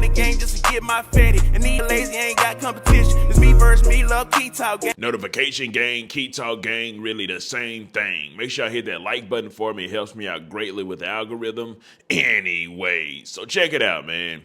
in the game just to get my fatty. And these lazy ain't got competition. It's me versus me, love Key Talk gang. Notification gang, Key Talk gang, really the same thing. Make sure I hit that like button for me. It helps me out greatly with the algorithm. Anyway, so check it out, man.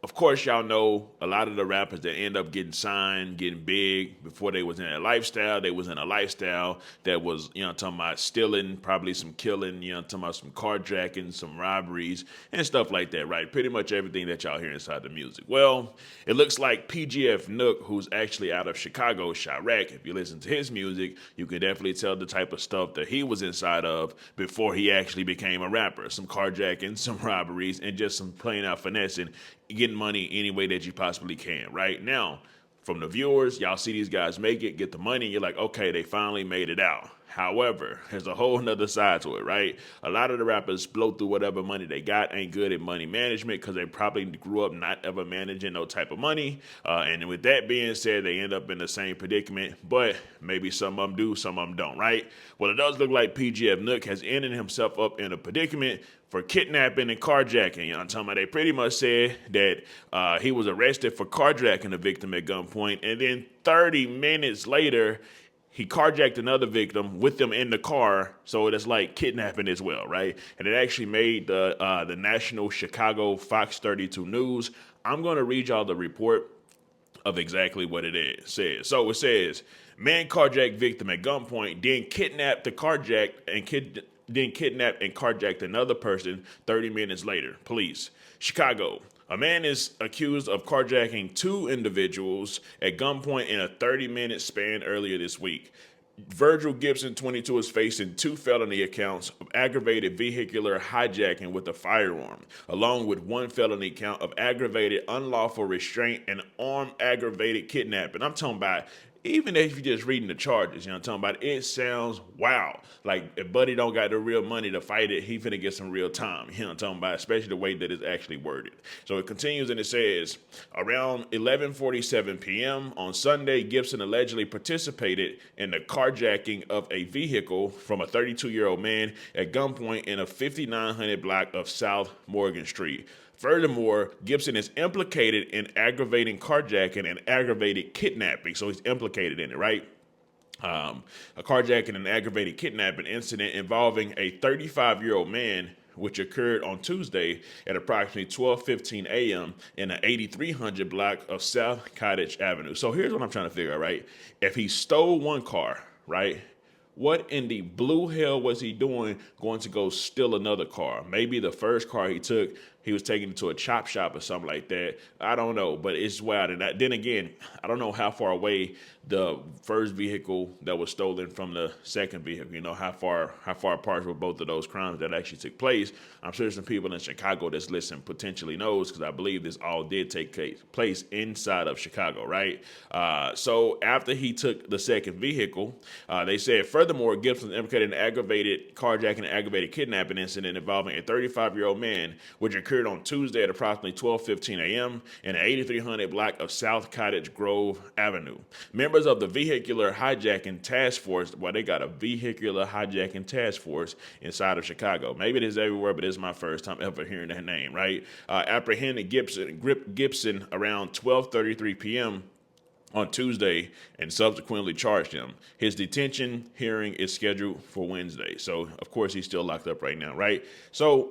Of course, y'all know a lot of the rappers that end up getting signed, getting big before they was in a lifestyle. They was in a lifestyle that was, talking about stealing, probably some killing, talking about some carjacking, some robberies, and stuff like that, right? Pretty much everything that y'all hear inside the music. Well, it looks like PGF NUK, who's actually out of Chicago, Chirac. If you listen to his music, you can definitely tell the type of stuff that he was inside of before he actually became a rapper. Some carjacking, some robberies, and just some plain out finessing, getting money any way that you possibly can. Right now, from the viewers, y'all see these guys make it, get the money, you're like, okay, they finally made it out. However, there's a whole nother side to it, right? A lot of the rappers blow through whatever money they got, ain't good at money management because they probably grew up not ever managing no type of money. And with that being said, they end up in the same predicament, but maybe some of them do, some of them don't, right? Well, it does look like PGF NUK has ended himself up in a predicament for kidnapping and carjacking. You know what I'm talking about? They pretty much said that he was arrested for carjacking a victim at gunpoint, and then 30 minutes later, he carjacked another victim with them in the car, so it's like kidnapping as well, right? And it actually made the national Chicago Fox 32 News. I'm going to read y'all the report of exactly what it says. So it says, man carjacked victim at gunpoint, then kidnapped and carjacked another person 30 minutes later. Police. Chicago. A man is accused of carjacking two individuals at gunpoint in a 30-minute span earlier this week. Virgil Gibson, 22, is facing 2 felony accounts of aggravated vehicular hijacking with a firearm, along with 1 felony count of aggravated unlawful restraint and armed aggravated kidnapping. I'm talking about, even if you're just reading the charges, I'm talking about, it sounds wow. Like, if Buddy don't got the real money to fight it, he finna get some real time. I'm talking about, especially the way that it's actually worded. So it continues and it says, around 11:47 p.m. on Sunday, Gibson allegedly participated in the carjacking of a vehicle from a 32-year-old man at gunpoint in a 5900 block of South Morgan Street. Furthermore, Gibson is implicated in aggravating carjacking and aggravated kidnapping. So he's implicated in it, right? A carjacking and aggravated kidnapping incident involving a 35-year-old man, which occurred on Tuesday at approximately 12:15 a.m. in the 8300 block of South Cottage Avenue. So here's what I'm trying to figure out, right? If he stole one car, right? What in the blue hell was he doing going to go steal another car? Maybe the first car he took, he was taking it to a chop shop or something like that. I don't know, but it's wild. And then again, I don't know how far away the first vehicle that was stolen from the second vehicle, how far apart were both of those crimes that actually took place. I'm sure some people in Chicago that's listening potentially knows, because I believe this all did take place inside of Chicago, right? So after he took the second vehicle, they said, furthermore, Gibson implicated an aggravated carjacking and aggravated kidnapping incident involving a 35-year-old man, which occurred on Tuesday at approximately 12:15 a.m. in the 8300 block of South Cottage Grove Avenue. Members of the Vehicular Hijacking Task Force, well, they got a Vehicular Hijacking Task Force inside of Chicago. Maybe it is everywhere, but it's my first time ever hearing that name, right? Apprehended Gibson around 12:33 p.m. on Tuesday and subsequently charged him. His detention hearing is scheduled for Wednesday. So, of course, he's still locked up right now, right? So,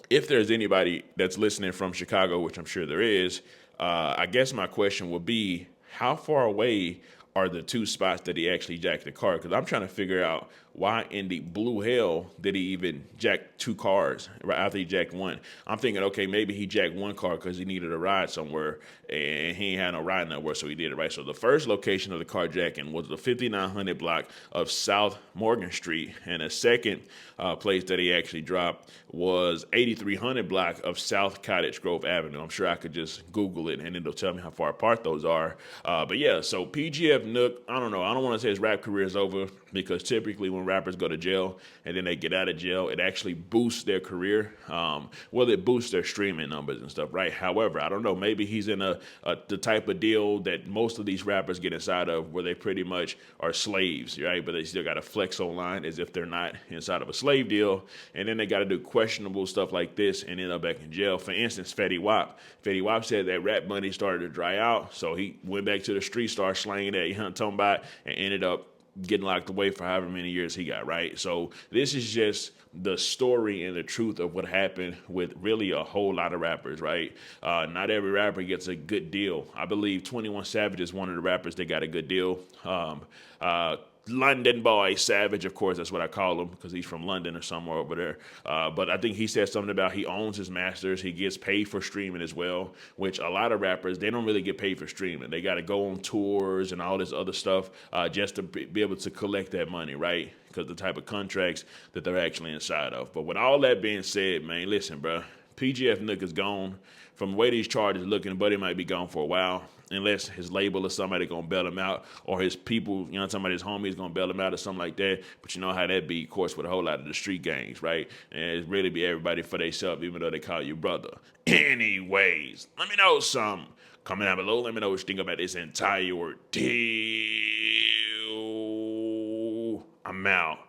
if there's anybody that's listening from Chicago, which I'm sure there is, I guess my question would be, how far away are the two spots that he actually jacked the car? Because I'm trying to figure out why in the blue hell did he even jack two cars right after he jacked one? I'm thinking, okay, maybe he jacked one car because he needed a ride somewhere and he ain't had no ride nowhere, so he did it, right? So the first location of the carjacking was the 5900 block of South Morgan Street, and the second place that he actually dropped was 8300 block of South Cottage Grove Avenue. I'm sure I could just Google it and it'll tell me how far apart those are. But yeah, so PGF NUK, I don't know. I don't want to say his rap career is over. because typically when rappers go to jail and then they get out of jail, it actually boosts their career. Well, it boosts their streaming numbers and stuff, right? However, I don't know, maybe he's in the type of deal that most of these rappers get inside of, where they pretty much are slaves, right? But they still got to flex online as if they're not inside of a slave deal, and then they got to do questionable stuff like this and end up back in jail. For instance, Fetty Wap. Fetty Wap said that rap money started to dry out, so he went back to the street, started slanging that, talking about, and ended up getting locked away for however many years he got, right? So this is just the story and the truth of what happened with really a whole lot of rappers, right? Not every rapper gets a good deal. I believe 21 Savage is one of the rappers that got a good deal. London boy Savage, of course, that's what I call him, because he's from London or somewhere over there. But I think he said something about he owns his masters. He gets paid for streaming as well, which a lot of rappers, they don't really get paid for streaming. They got to go on tours and all this other stuff just to be able to collect that money, right? Because the type of contracts that they're actually inside of. But with all that being said, man, listen, bro, PGF NUK is gone. From the way these charges looking, Buddy might be gone for a while, unless his label or somebody gonna bail him out, or his people, somebody, his homies gonna bail him out or something like that. But you know how that be, of course, with a whole lot of the street gangs, right? And it really be everybody for themselves, even though they call you brother. Anyways, let me know something. Comment down below. Let me know what you think about this entire ordeal. I'm out.